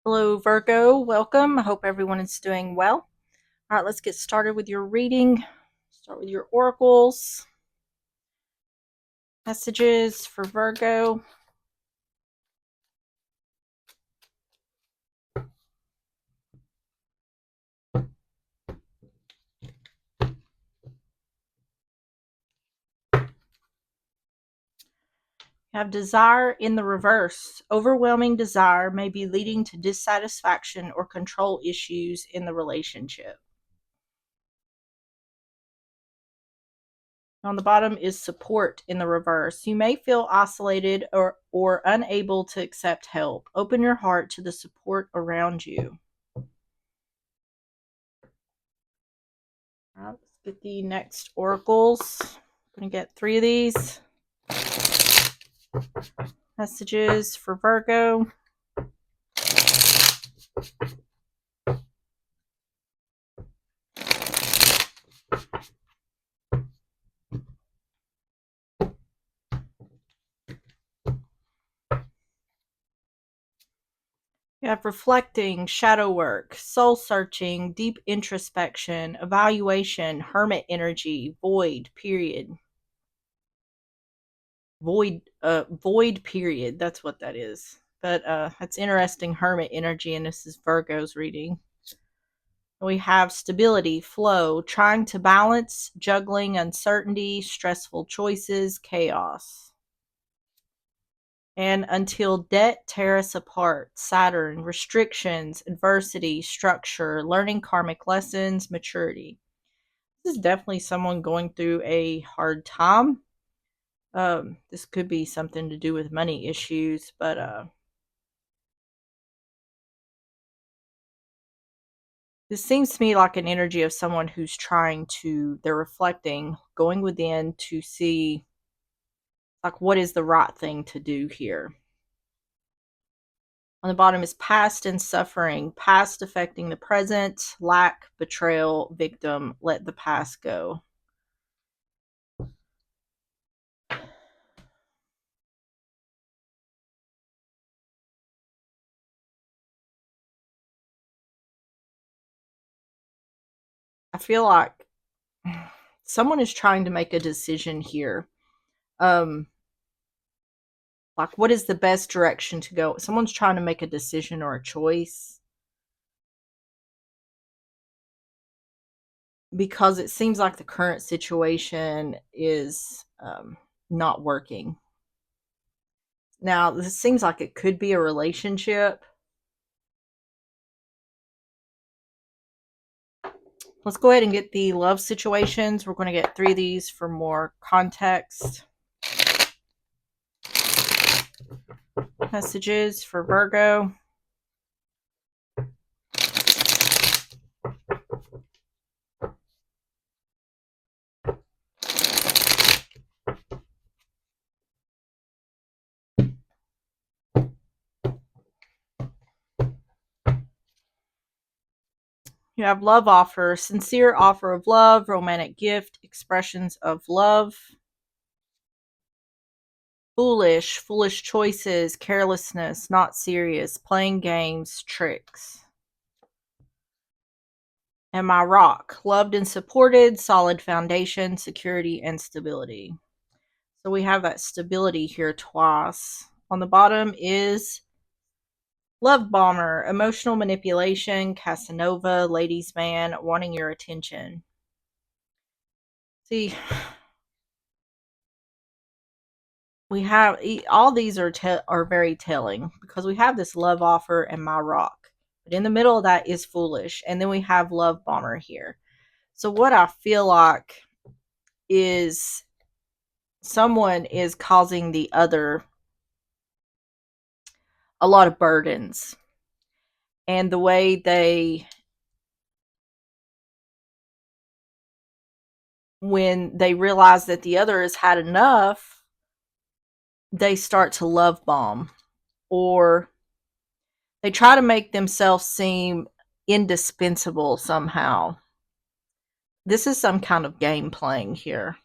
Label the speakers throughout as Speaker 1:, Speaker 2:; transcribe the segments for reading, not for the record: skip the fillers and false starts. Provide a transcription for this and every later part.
Speaker 1: Hello, Virgo. Welcome. I hope everyone is doing well. All right, let's get started with your reading. Start with your oracles. Messages for Virgo. You have desire in the reverse. Overwhelming desire may be leading to dissatisfaction or control issues in the relationship. On the bottom is support in the reverse. You may feel isolated or unable to accept help. Open your heart to the support around you. All right, let's get the next oracles. I'm going to get 3 of these. Messages for Virgo. You have reflecting, shadow work, soul searching, deep introspection, evaluation, hermit energy, void, period. Void, period. That's what that is. But that's interesting, hermit energy, and this is Virgo's reading. We have stability, flow, trying to balance, juggling uncertainty, stressful choices, chaos. And until debt tear us apart, Saturn, restrictions, adversity, structure, learning karmic lessons, maturity. This is definitely someone going through a hard time. This could be something to do with money issues, but this seems to me like an energy of someone who's they're reflecting, going within to see like what is the right thing to do here. On the bottom is past and suffering, past affecting the present, lack, betrayal, victim, let the past go. I feel like someone is trying to make a decision here. Like what is the best direction to go? Someone's trying to make a decision or a choice because it seems like the current situation is not working. Now, this seems like it could be a relationship. Let's go ahead and get the love situations. We're going to get 3 of these for more context. Messages for Virgo. You have love offer, sincere offer of love, romantic gift, expressions of love. Foolish choices, carelessness, not serious, playing games, tricks. And my rock, loved and supported, solid foundation, security, and stability. So we have that stability here twice. On the bottom is love bomber, emotional manipulation, Casanova, ladies man, wanting your attention. See, we have all these are very telling because we have this love offer and my rock, but in the middle of that is foolish, and then we have love bomber here. So what I feel like is someone is causing the other a lot of burdens, and the way when they realize that the other has had enough, they start to love bomb, or they try to make themselves seem indispensable somehow. This is some kind of game playing here.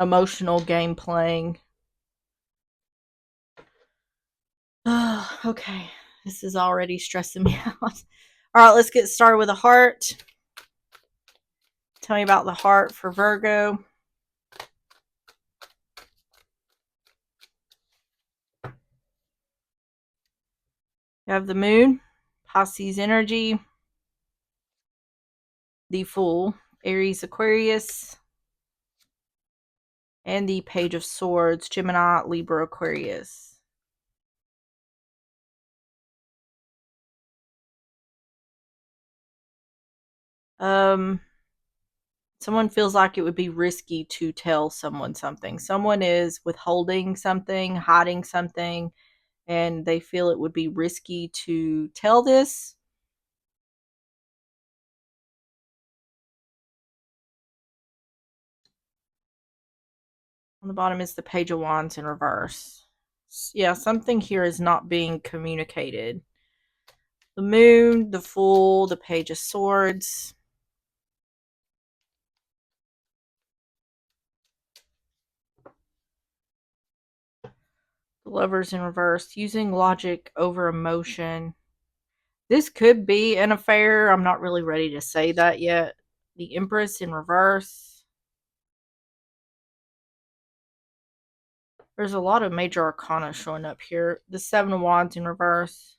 Speaker 1: Emotional game playing. Okay. This is already stressing me out. All right, let's get started with the heart. Tell me about the heart for Virgo. You have the moon, Pisces energy, the Fool, Aries, Aquarius, and the Page of Swords, Gemini, Libra, Aquarius. Someone feels like it would be risky to tell someone something. Someone is withholding something, hiding something, and they feel it would be risky to tell this. On the bottom is the Page of Wands in reverse. Yeah, something here is not being communicated. The Moon, the Fool, the Page of Swords. The Lovers in reverse. Using logic over emotion. This could be an affair. I'm not really ready to say that yet. The Empress in reverse. There's a lot of major arcana showing up here. The Seven of Wands in reverse.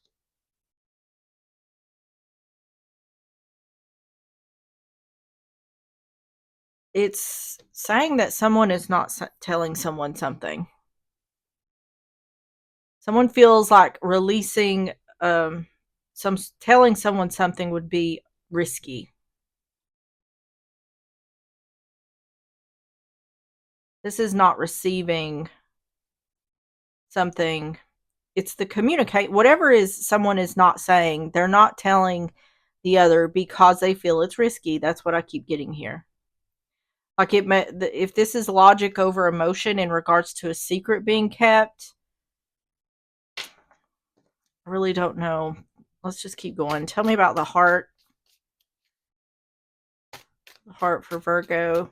Speaker 1: It's saying that someone is not telling someone something. Someone feels like releasing telling someone something would be risky. This is not receiving something. It's the communicate whatever is someone is not saying. They're not telling the other because they feel it's risky. That's what I keep getting here. Like if this is logic over emotion in regards to a secret being kept, I really don't know. Let's just keep going. Tell me about the heart. The heart for Virgo.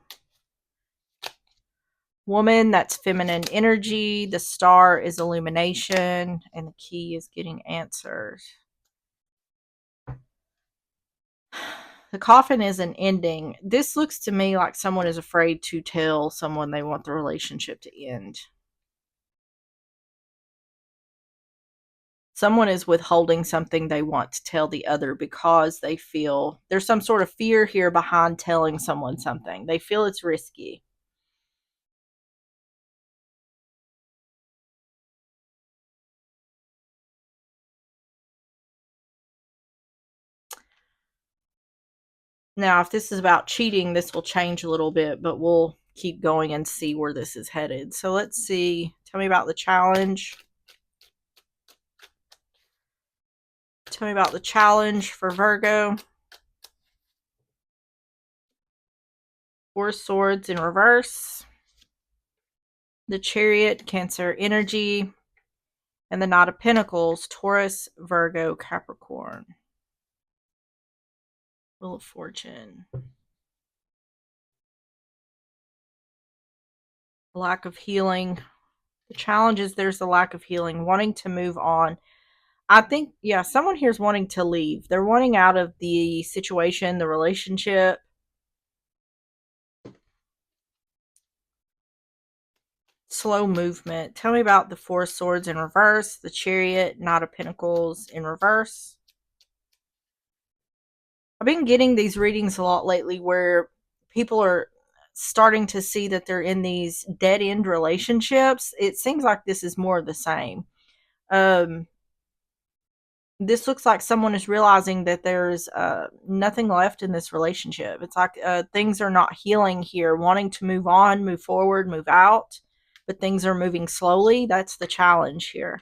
Speaker 1: Woman, that's feminine energy. The star is illumination, and the key is getting answers. The coffin is an ending. This looks to me like someone is afraid to tell someone they want the relationship to end. Someone is withholding something they want to tell the other because they feel there's some sort of fear here behind telling someone something. They feel it's risky. Now, if this is about cheating, this will change a little bit, but we'll keep going and see where this is headed. So let's see. Tell me about the challenge. Tell me about the challenge for Virgo. Four Swords in reverse. The Chariot, Cancer energy. And the Knight of Pentacles, Taurus, Virgo, Capricorn. Wheel of Fortune. Lack of healing. The challenge is there's a lack of healing, wanting to move on. I think, yeah, someone here is wanting to leave. They're wanting out of the situation, the relationship. Slow movement. Tell me about the Four Swords in reverse, the Chariot, Knight of Pentacles in reverse. I've been getting these readings a lot lately where people are starting to see that they're in these dead-end relationships. It seems like this is more of the same. This looks like someone is realizing that there's nothing left in this relationship. It's like things are not healing here, wanting to move on, move forward, move out, but things are moving slowly. That's the challenge here.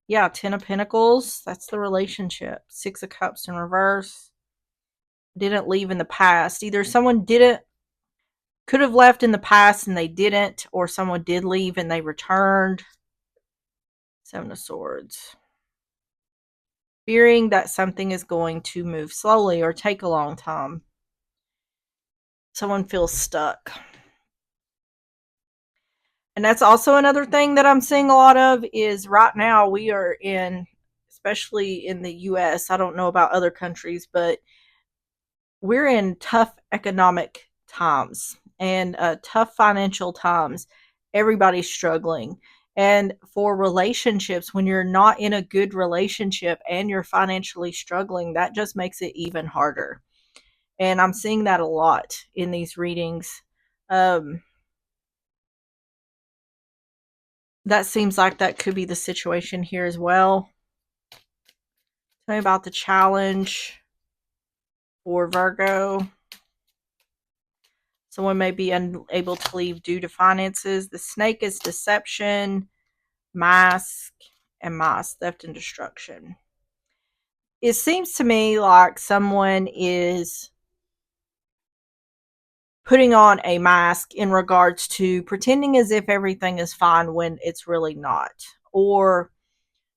Speaker 1: Yeah, Ten of Pentacles, that's the relationship. Six of Cups in reverse. Didn't leave in the past. Either someone could have left in the past and they didn't, or someone did leave and they returned. Seven of Swords. Fearing that something is going to move slowly or take a long time. Someone feels stuck. And that's also another thing that I'm seeing a lot of is right now we are in especially in the US. I don't know about other countries, but we're in tough economic times and tough financial times. Everybody's struggling. And for relationships, when you're not in a good relationship and you're financially struggling, that just makes it even harder. And I'm seeing that a lot in these readings. Um, that seems like that could be the situation here as well. Tell me about the challenge for Virgo. Someone may be unable to leave due to finances. The snake is deception, mask, and mask, theft and destruction. It seems to me like someone is putting on a mask in regards to pretending as if everything is fine when it's really not. Or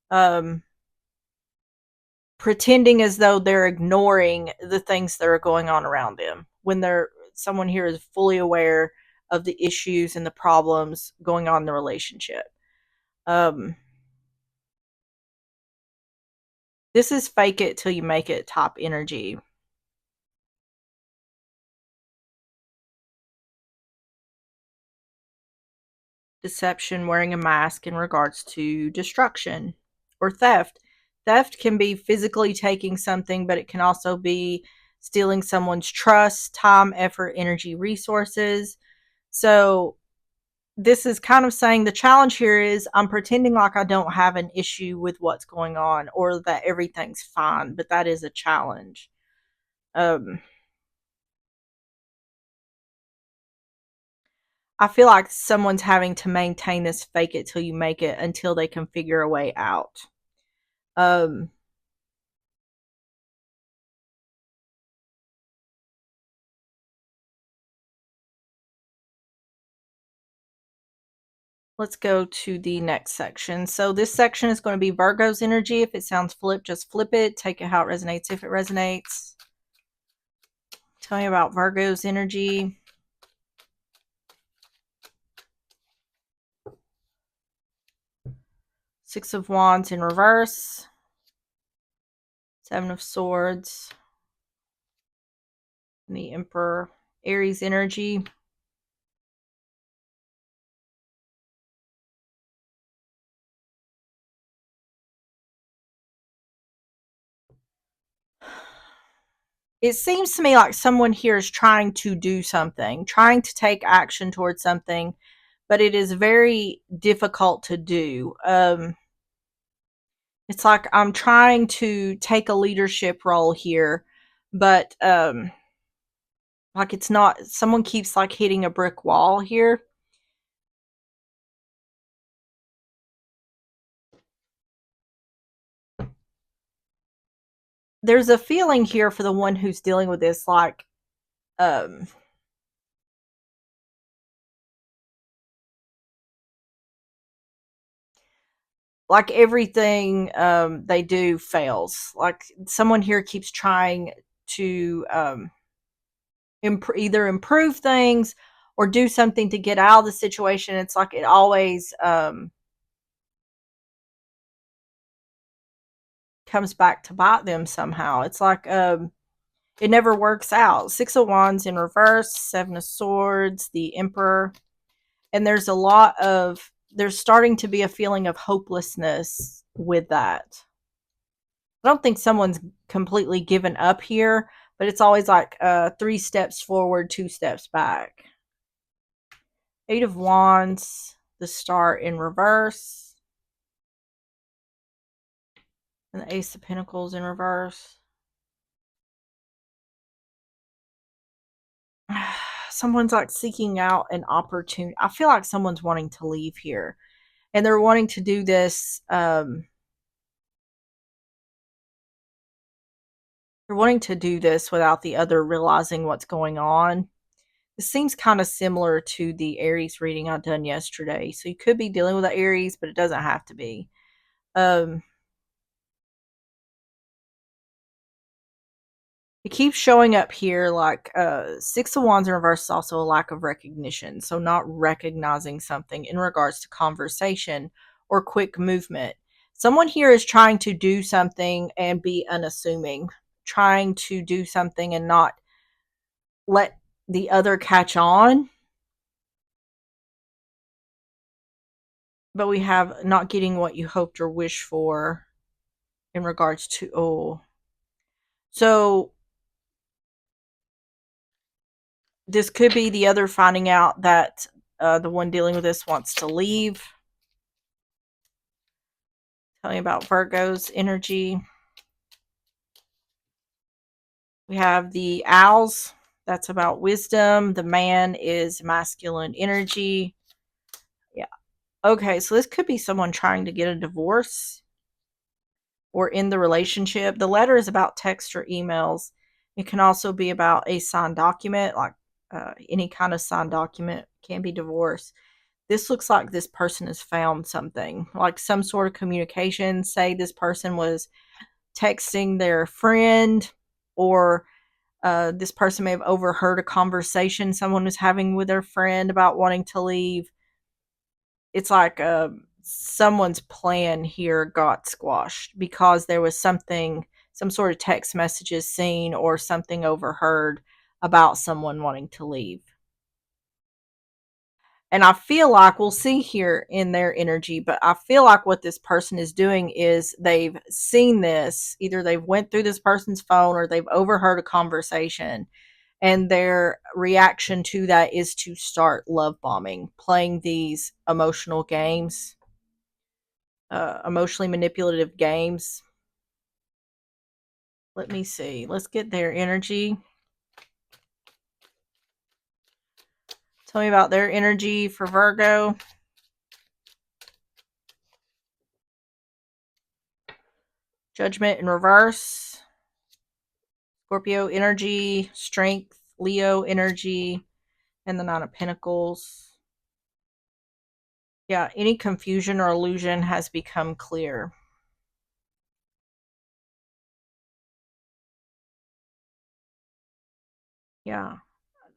Speaker 1: um, pretending as though they're ignoring the things that are going on around them when they're someone here is fully aware of the issues and the problems going on in the relationship. Um, this is fake it till you make it top energy. Deception, wearing a mask in regards to destruction or theft. Theft can be physically taking something, but it can also be stealing someone's trust, time, effort, energy, resources. So this is kind of saying the challenge here is I'm pretending like I don't have an issue with what's going on or that everything's fine, but that is a challenge. Um, I feel like someone's having to maintain this fake it till you make it until they can figure a way out. Um, let's go to the next section. So this section is going to be Virgo's energy. If it sounds flip, just flip it. Take it how it resonates if it resonates. Tell me about Virgo's energy. Six of Wands in reverse. Seven of Swords. And the Emperor. Aries energy. It seems to me like someone here is trying to do something, trying to take action towards something, but it is very difficult to do. It's like I'm trying to take a leadership role here, but like it's not. Someone keeps like hitting a brick wall here. There's a feeling here for the one who's dealing with this, um, like everything they do fails. Like someone here keeps trying to either improve things or do something to get out of the situation. It's like it always comes back to bite them somehow. It's like it never works out. Six of Wands in reverse, Seven of Swords, the Emperor, and there's starting to be a feeling of hopelessness with that. I don't think someone's completely given up here, but it's always like three steps forward, two steps back. Eight of Wands, the Star in reverse, and the Ace of Pentacles in reverse. Someone's like seeking out an opportunity. I feel like someone's wanting to leave here, and they're wanting to do this. They're wanting to do this without the other realizing what's going on. This seems kind of similar to the Aries reading I done yesterday. So you could be dealing with the Aries, but it doesn't have to be. Um, it keeps showing up here like Six of Wands in reverse is also a lack of recognition. So not recognizing something in regards to conversation or quick movement. Someone here is trying to do something and be unassuming, trying to do something and not let the other catch on. But we have not getting what you hoped or wished for in regards to, oh. So this could be the other finding out that the one dealing with this wants to leave. Tell me about Virgo's energy. We have the owls. That's about wisdom. The man is masculine energy. Yeah. Okay, so this could be someone trying to get a divorce or in the relationship. The letter is about text or emails. It can also be about a signed document, like any kind of signed document can be divorce. This looks like this person has found something, like some sort of communication. Say this person was texting their friend, or this person may have overheard a conversation someone was having with their friend about wanting to leave. It's like someone's plan here got squashed because there was something, some sort of text messages seen or something overheard about someone wanting to leave. And I feel like we'll see here in their energy, but I feel like what this person is doing is they've seen this, either they've went through this person's phone or they've overheard a conversation, and their reaction to that is to start love bombing, playing these emotional games, emotionally manipulative games. Let me see. Let's get their energy. Tell me about their energy for Virgo. Judgment in reverse. Scorpio energy, strength, Leo energy, and the Nine of Pentacles. Yeah, any confusion or illusion has become clear. Yeah.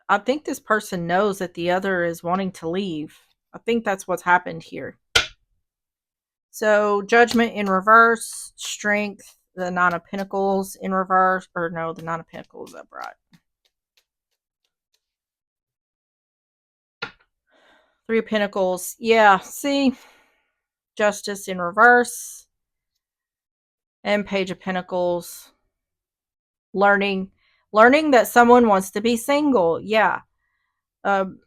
Speaker 1: I think this person knows that the other is wanting to leave. I think that's what's happened here. So, Judgment in reverse, Strength, the Nine of Pentacles in reverse, or no, the Nine of Pentacles upright. Three of Pentacles. Yeah, see? Justice in reverse. And Page of Pentacles. Learning that someone wants to be single. Yeah. Um,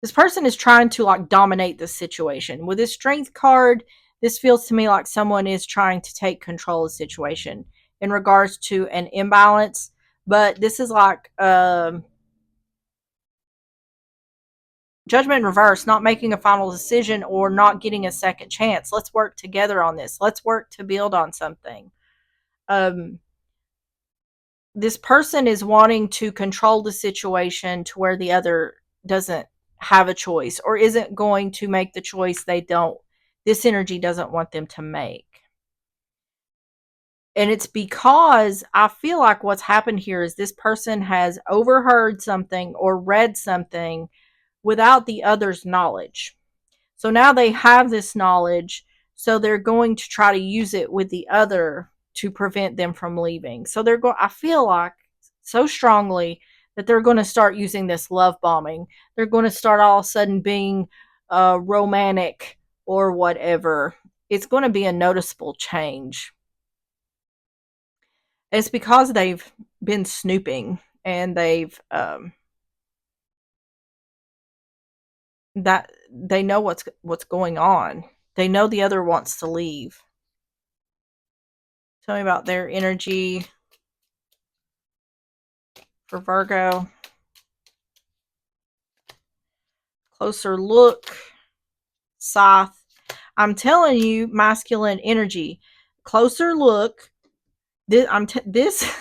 Speaker 1: this person is trying to like dominate the situation. With this Strength card, this feels to me like someone is trying to take control of the situation in regards to an imbalance. But this is like Judgment in reverse, not making a final decision or not getting a second chance. Let's work together on this. Let's work to build on something. This person is wanting to control the situation to where the other doesn't have a choice or isn't going to make the choice this energy doesn't want them to make. And it's because I feel like what's happened here is this person has overheard something or read something without the other's knowledge. So now they have this knowledge, so they're going to try to use it with the other to prevent them from leaving. So I feel like so strongly that they're going to start using this love bombing. They're going to start all of a sudden being romantic or whatever. It's going to be a noticeable change. It's because they've been snooping and they've that they know what's going on. They know the other wants to leave. Tell me about their energy for Virgo. Closer look. Scythe. I'm telling you, masculine energy. Closer look. This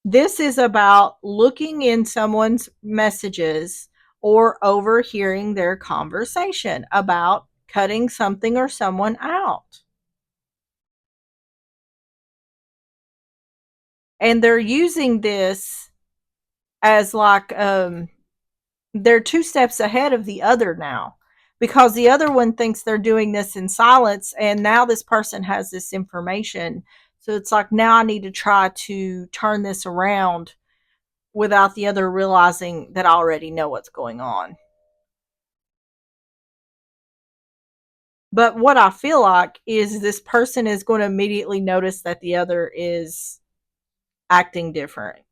Speaker 1: this is about looking in someone's messages or overhearing their conversation about cutting something or someone out. And they're using this as like they're two steps ahead of the other now. because the other one thinks they're doing this in silence, and now this person has this information. So it's like, now I need to try to turn this around without the other realizing that I already know what's going on. But what I feel like is this person is going to immediately notice that the other is acting different.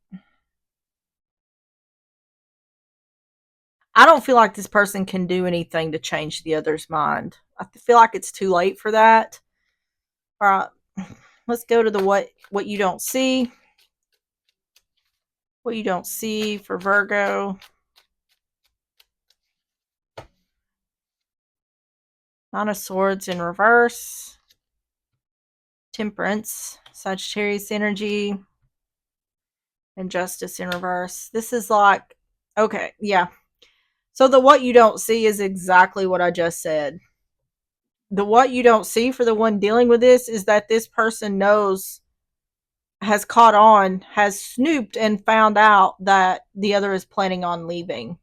Speaker 1: I don't feel like this person can do anything to change the other's mind. I feel like it's too late for that. All right, let's go to the what you don't see. What you don't see for Virgo. Nine of Swords in reverse. Temperance, Sagittarius energy, and Justice in reverse. This is like, okay, yeah. So the what you don't see is exactly what I just said. The what you don't see for the one dealing with this is that this person knows, has caught on, has snooped and found out that the other is planning on leaving.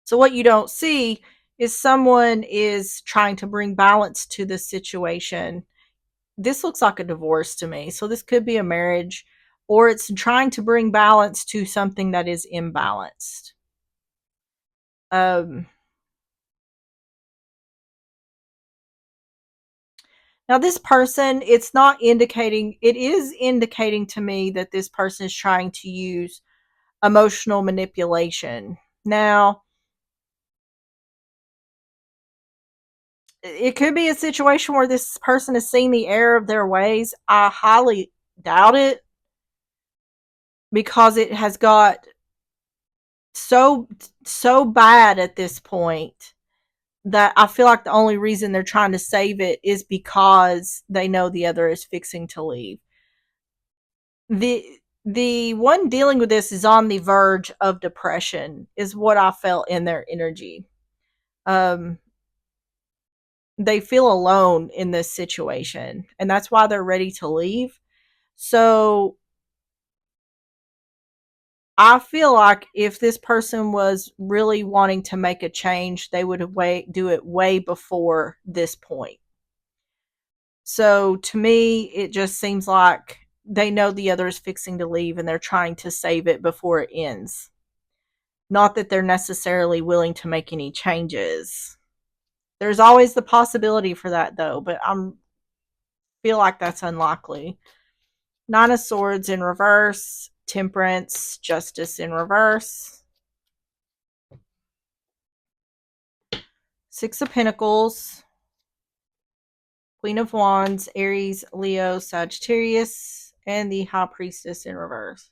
Speaker 1: So what you don't see is someone is trying to bring balance to this situation. This looks like a divorce to me. So this could be a marriage, or it's trying to bring balance to something that is imbalanced. Um, Now, this person, it's not indicating, it is indicating to me that this person is trying to use emotional manipulation. Now, it could be a situation where this person is seeing the error of their ways. I highly doubt it, because it has got so bad at this point that I feel like the only reason they're trying to save it is because they know the other is fixing to leave. The one dealing with this is on the verge of depression, is what I felt in their energy. Um they feel alone in this situation, and that's why they're ready to leave. So I feel like if this person was really wanting to make a change, they would have do it way before this point. So to me, it just seems like they know the other is fixing to leave and they're trying to save it before it ends. Not that they're necessarily willing to make any changes. There's always the possibility for that though, but I feel like that's unlikely. Nine of Swords in reverse, Temperance, Justice in reverse, Six of Pentacles, Queen of Wands, Aries, Leo, Sagittarius, and the High Priestess in reverse.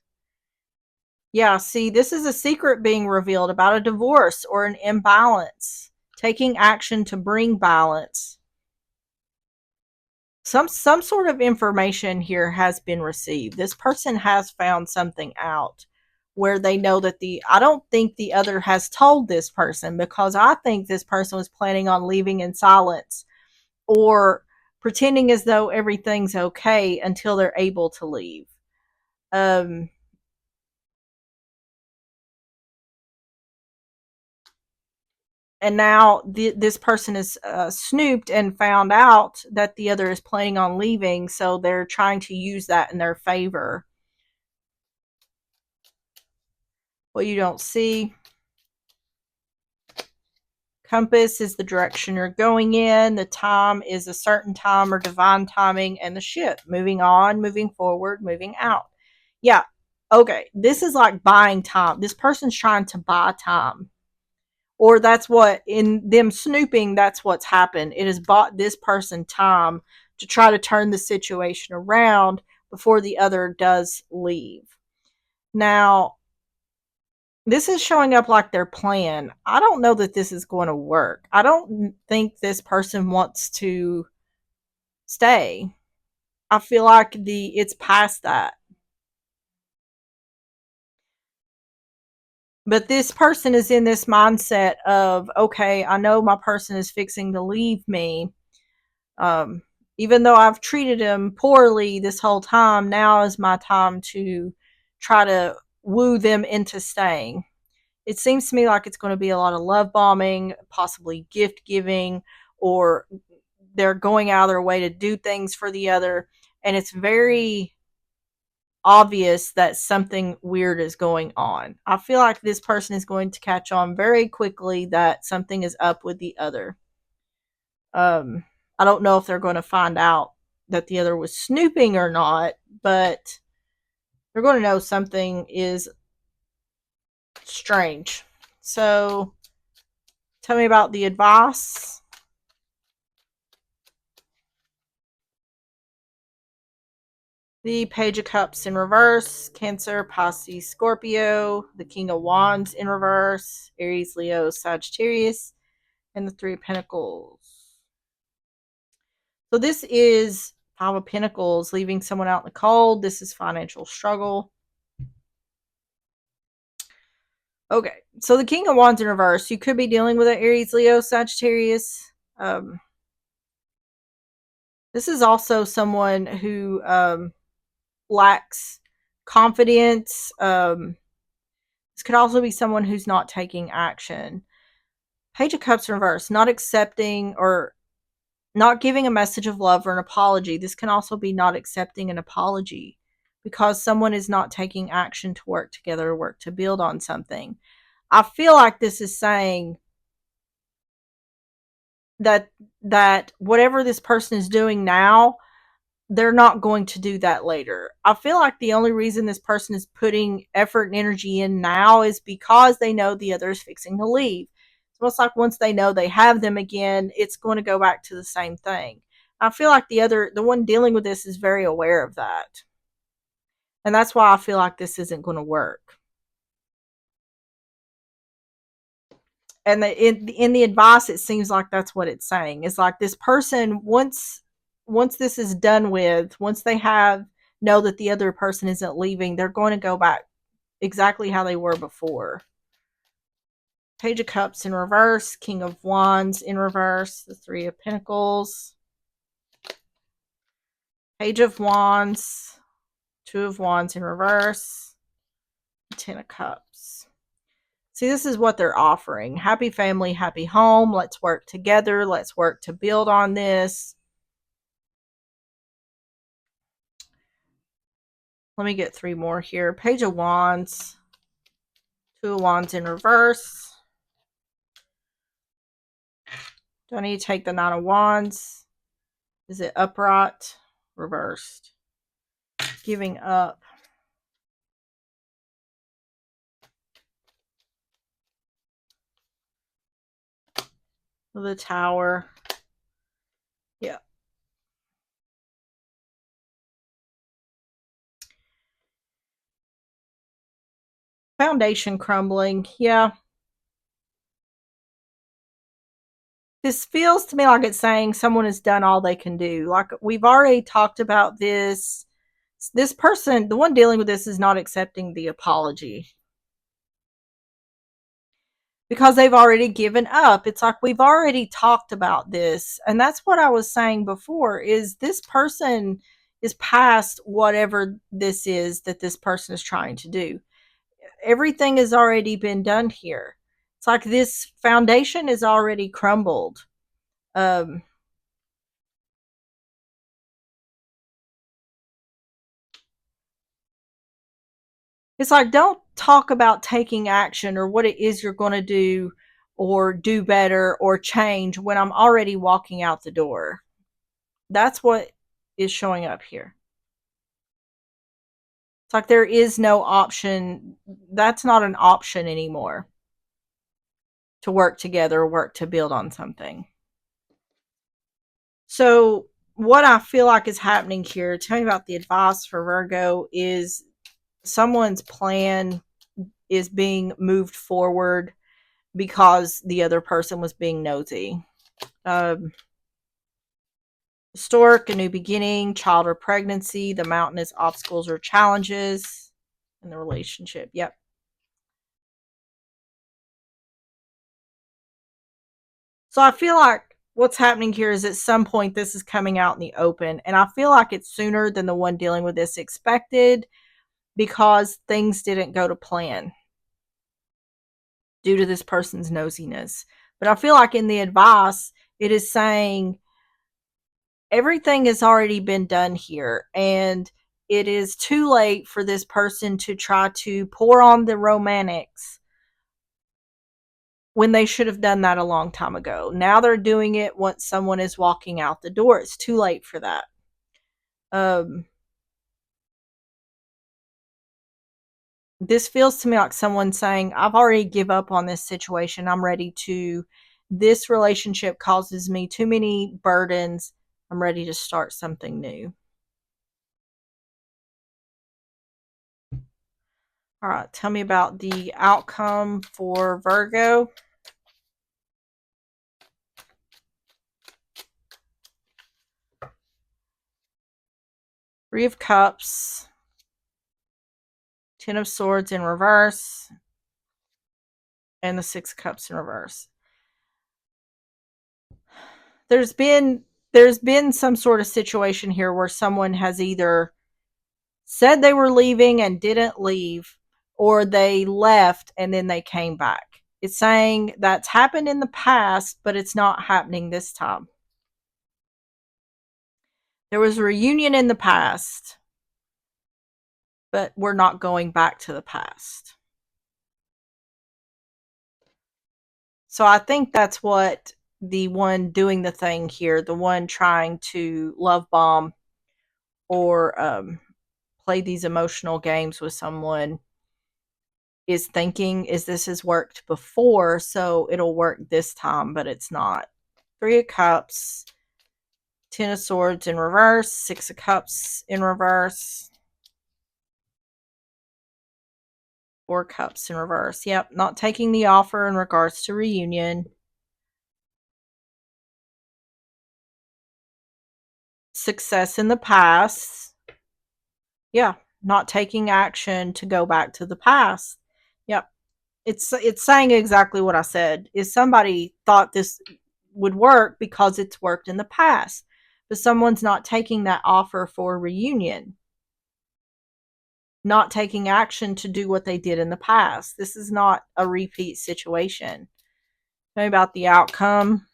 Speaker 1: Yeah, see, this is a secret being revealed about a divorce or an imbalance. Taking action to bring balance. Some sort of information here has been received. This person has found something out where they know that I don't think the other has told this person, because I think this person was planning on leaving in silence or pretending as though everything's okay until they're able to leave. Um, and now this person is snooped and found out that the other is planning on leaving, so they're trying to use that in their favor. What you don't see. Compass is the direction you're going in. The time is a certain time or divine timing, and the ship moving on, moving forward, moving out. Yeah. Okay. This is like buying time. This person's trying to buy time. Or that's what, in them snooping, that's what's happened. It has bought this person time to try to turn the situation around before the other does leave. Now, this is showing up like their plan. I don't know that this is going to work. I don't think this person wants to stay. I feel like it's past that. But this person is in this mindset of, okay, I know my person is fixing to leave me. Um, Even though I've treated him poorly this whole time, now is my time to try to woo them into staying. It seems to me like it's going to be a lot of love bombing, possibly gift giving, or they're going out of their way to do things for the other. And it's very obvious that something weird is going on. I feel like this person is going to catch on very quickly that something is up with the other. Um, I don't know if they're going to find out that the other was snooping or not, but they're going to know something is strange. So, tell me about the advice. The Page of Cups in reverse, Cancer, Pisces, Scorpio, the King of Wands in reverse, Aries, Leo, Sagittarius, and the Three of Pentacles. So this is Five of Pentacles, leaving someone out in the cold. This is financial struggle. Okay, so the King of Wands in reverse, you could be dealing with an Aries, Leo, Sagittarius. This is also someone who lacks confidence. This could also be someone who's not taking action. Page of Cups in reverse, not accepting or not giving a message of love or an apology. This can also be not accepting an apology because someone is not taking action to work together, work to build on something. I feel like this is saying that whatever this person is doing now, they're not going to do that later. I feel like the only reason this person is putting effort and energy in now is because they know the other is fixing to leave. It's almost like once they know they have them again, it's going to go back to the same thing. I feel like the one dealing with this is very aware of that. And that's why I feel like this isn't going to work. And in the advice, it seems like that's what it's saying. It's like this person, once this is done with, once they know that the other person isn't leaving, they're going to go back exactly how they were before. Page of Cups in reverse, King of Wands in reverse, the Three of Pentacles, Page of Wands, Two of Wands in reverse, Ten of Cups. See, this is what they're offering. Happy family, happy home. Let's work together. Let's work to build on this. Let me get three more here. Page of Wands, Two of Wands in reverse. Do I need to take the Nine of Wands? Is it upright? Reversed. Giving up. The Tower. Yeah. Foundation crumbling. Yeah. This feels to me like it's saying someone has done all they can do. Like we've already talked about this. This person, the one dealing with this, is not accepting the apology because they've already given up. It's like we've already talked about this. And that's what I was saying before is this person is past whatever this is that this person is trying to do. Everything has already been done here. It's like this foundation is already crumbled. Um, it's like don't talk about taking action or what it is you're going to do or do better or change when I'm already walking out the door. That's what is showing up here. It's like there is no option. That's not an option anymore to work together, work to build on something. So, what I feel like is happening here, tell me about the advice for Virgo, is someone's plan is being moved forward because the other person was being nosy. Stork, a new beginning, child or pregnancy, the mountain is obstacles or challenges in the relationship. Yep. So I feel like what's happening here is at some point this is coming out in the open. And I feel like it's sooner than the one dealing with this expected because things didn't go to plan. due to this person's nosiness. But I feel like in the advice, it is saying everything has already been done here, and it is too late for this person to try to pour on the romantics when they should have done that a long time ago. Now they're doing it once someone is walking out the door. It's too late for that. Um, this feels to me like someone saying, I've already give up on this situation. I'm ready to, this relationship causes me too many burdens. I'm ready to start something new. All right, tell me about the outcome for Virgo. Three of Cups, Ten of Swords in reverse, and the Six of Cups in reverse. There's been some sort of situation here where someone has either said they were leaving and didn't leave, or they left and then they came back. It's saying that's happened in the past, but it's not happening this time. There was a reunion in the past, but we're not going back to the past. So I think that's what the one doing the thing here, the one trying to love bomb or play these emotional games with someone, is thinking, is this has worked before, so it'll work this time, but it's not. Three of Cups, Ten of Swords in reverse, Six of Cups in reverse, Four Cups in reverse. Yep, not taking the offer in regards to reunion. Success in the past. Yeah, not taking action to go back to the past. Yep. It's saying exactly what I said. Is somebody thought this would work because it's worked in the past, but someone's not taking that offer for reunion, not taking action to do what they did in the past. This is not a repeat situation. Tell me about the outcome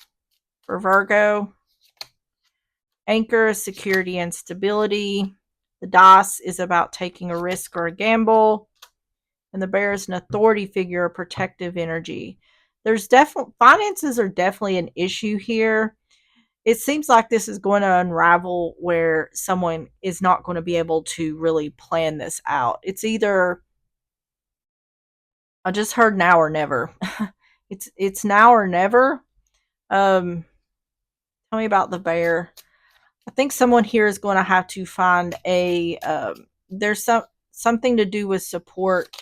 Speaker 1: for Virgo. Anchor is security and stability. The dice is about taking a risk or a gamble. And the bear is an authority figure, a protective energy. There's definitely, finances are definitely an issue here. It seems like this is going to unravel where someone is not going to be able to really plan this out. It's either, I just heard now or never. It's now or never. Um, tell me about the bear. I think someone here is going to have to find a. There's something to do with support.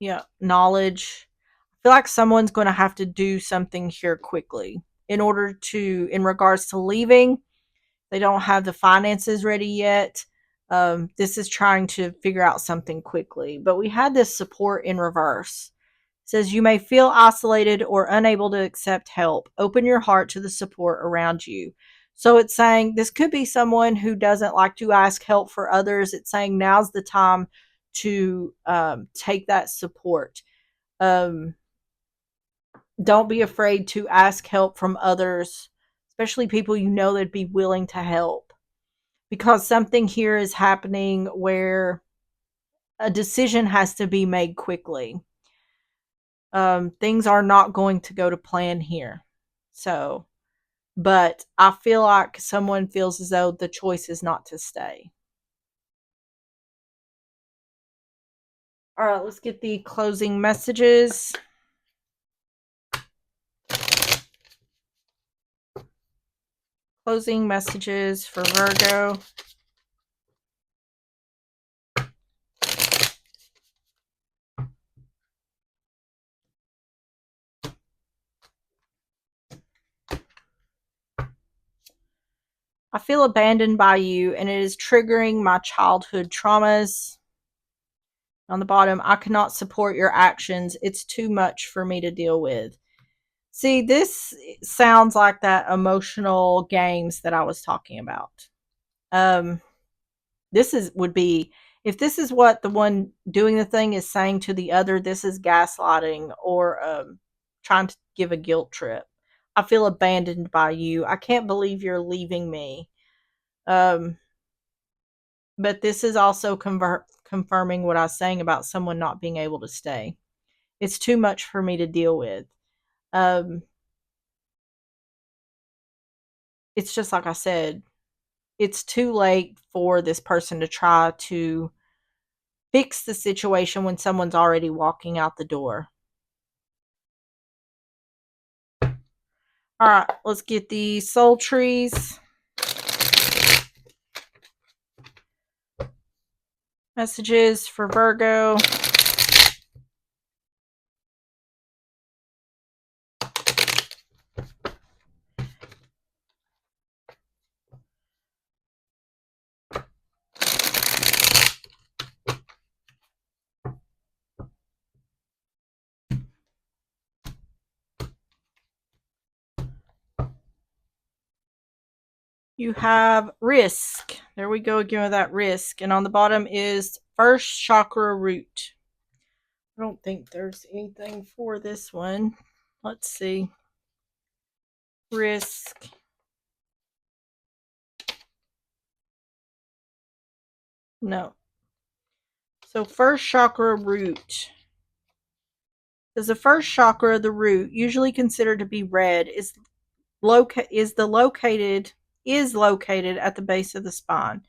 Speaker 1: Yeah, knowledge. I feel like someone's going to have to do something here quickly in order to, in regards to leaving. They don't have the finances ready yet. This is trying to figure out something quickly. But we had this support in reverse. It says you may feel isolated or unable to accept help. Open your heart to the support around you. So it's saying this could be someone who doesn't like to ask help for others. It's saying now's the time to take that support. Um, don't be afraid to ask help from others, especially people you know that'd be willing to help, because something here is happening where a decision has to be made quickly. Things are not going to go to plan here. So, but I feel like someone feels as though the choice is not to stay. All right, let's get the closing messages. Closing messages for Virgo. I feel abandoned by you, and it is triggering my childhood traumas. On the bottom, I cannot support your actions. It's too much for me to deal with. See, this sounds like that emotional games that I was talking about. Um, this is would be If this is what the one doing the thing is saying to the other, this is gaslighting or trying to give a guilt trip. I feel abandoned by you. I can't believe you're leaving me. Um, but this is also confirming what I was saying about someone not being able to stay. It's too much for me to deal with. Um, it's just like I said, it's too late for this person to try to fix the situation when someone's already walking out the door. All right, let's get the soul trees. Messages for Virgo. You have risk. There we go again with that risk. And on the bottom is first chakra root. I don't think there's anything for this one. Let's see. Risk. No. So first chakra root. Because the first chakra, the root, usually considered to be red, is located at the base of the spine.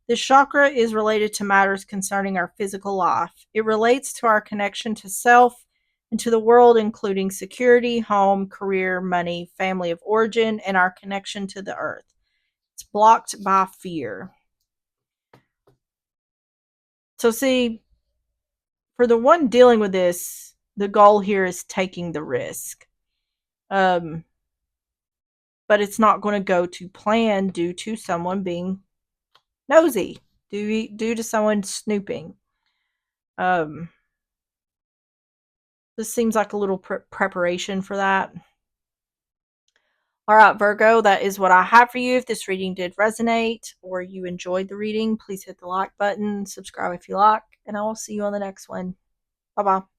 Speaker 1: This chakra is related to matters concerning our physical life. It relates to our connection to self and to the world, including security, home, career, money, family of origin, and our connection to the earth. It's blocked by fear. So, see, for the one dealing with this, the goal here is taking the risk. But it's not going to go to plan due to someone being nosy, due to someone snooping. Um, this seems like a little preparation for that. All right, Virgo, that is what I have for you. If this reading did resonate or you enjoyed the reading, please hit the like button, subscribe if you like, and I will see you on the next one. Bye bye.